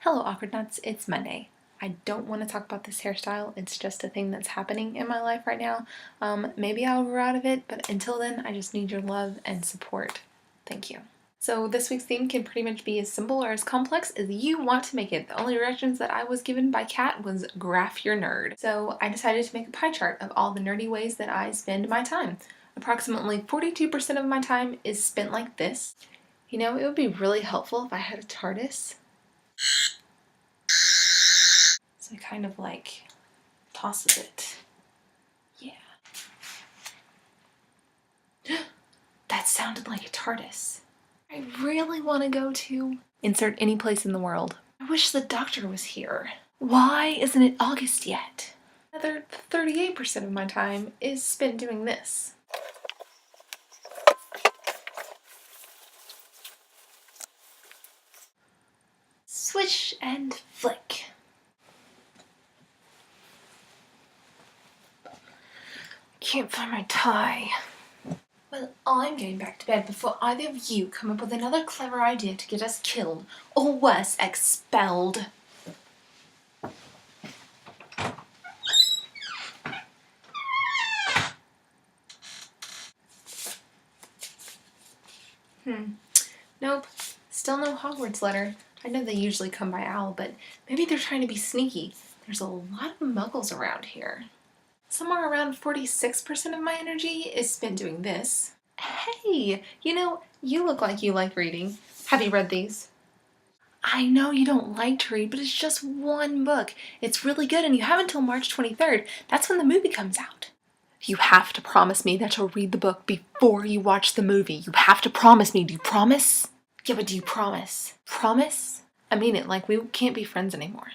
Hello Awkwardnauts, it's Monday. I don't want to talk about this hairstyle, it's just a thing that's happening in my life right now. Maybe I'll grow out of it, but until then I just need your love and support. Thank you. So this week's theme can pretty much be as simple or as complex as you want to make it. The only directions that I was given by Kat was graph your nerd. So I decided to make a pie chart of all the nerdy ways that I spend my time. Approximately 42% of my time is spent like this. You know, it would be really helpful if I had a TARDIS. So it kind of like tosses it. Yeah. That sounded like a TARDIS. I really want to go to insert any place in the world. I wish the doctor was here. Why isn't it August yet? Another 38% of my time is spent doing this. Swish and flick. Can't find my tie. Well, I'm getting back to bed before either of you come up with another clever idea to get us killed, or worse, expelled. Nope. Still no Hogwarts letter. I know they usually come by owl, but maybe they're trying to be sneaky. There's a lot of muggles around here. Somewhere around 46% of my energy is spent doing this. Hey, you know, you look like you like reading. Have you read these? I know you don't like to read, but it's just one book. It's really good and you have until March 23rd. That's when the movie comes out. You have to promise me that you'll read the book before you watch the movie. You have to promise me. Do you promise? Yeah, but do you promise? Promise? I mean it, like we can't be friends anymore.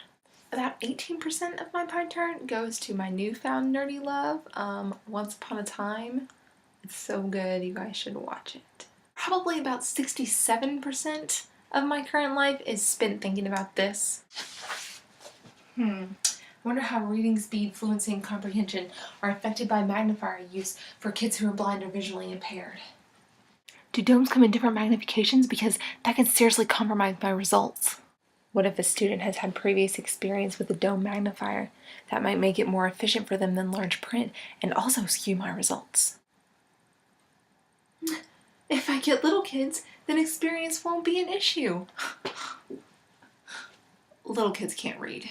About 18% of my pie chart goes to my newfound nerdy love, Once Upon a Time. It's so good, you guys should watch it. Probably about 67% of my current life is spent thinking about this. I wonder how reading speed, fluency, and comprehension are affected by magnifier use for kids who are blind or visually impaired. Do domes come in different magnifications? Because that can seriously compromise my results. What if a student has had previous experience with a dome magnifier? That might make it more efficient for them than large print and also skew my results. If I get little kids, then experience won't be an issue. Little kids can't read.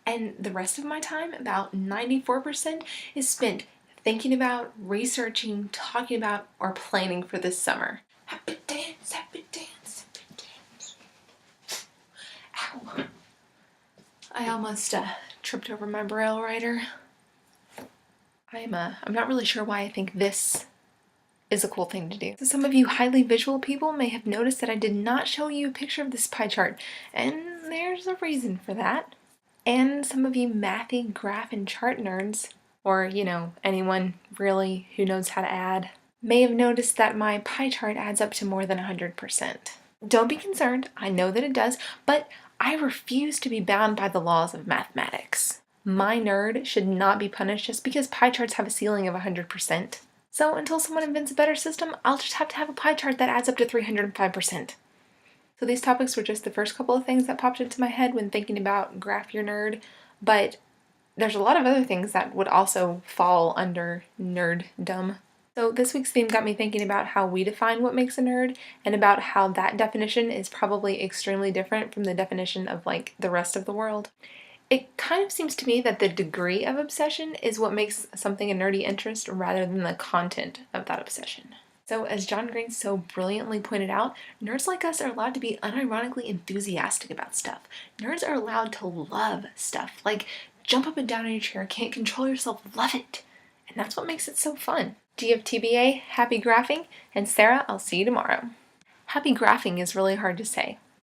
And the rest of my time, about 94%, is spent thinking about, researching, talking about, or planning for this summer. Happy dance, happy dance, happy dance. Ow. I almost tripped over my braille writer. I'm not really sure why I think this is a cool thing to do. So some of you highly visual people may have noticed that I did not show you a picture of this pie chart, and there's a reason for that. And some of you mathy graph and chart nerds, or, you know, anyone really who knows how to add, may have noticed that my pie chart adds up to more than 100%. Don't be concerned, I know that it does, but I refuse to be bound by the laws of mathematics. My nerd should not be punished just because pie charts have a ceiling of 100%. So until someone invents a better system, I'll just have to have a pie chart that adds up to 305%. So these topics were just the first couple of things that popped into my head when thinking about graph your nerd, but there's a lot of other things that would also fall under nerddom. So this week's theme got me thinking about how we define what makes a nerd and about how that definition is probably extremely different from the definition of like the rest of the world. It kind of seems to me that the degree of obsession is what makes something a nerdy interest rather than the content of that obsession. So as John Green so brilliantly pointed out, nerds like us are allowed to be unironically enthusiastic about stuff. Nerds are allowed to love stuff, like jump up and down in your chair, can't control yourself, love it. And that's what makes it so fun. GFTBA, happy graphing, and Sarah, I'll see you tomorrow. Happy graphing is really hard to say.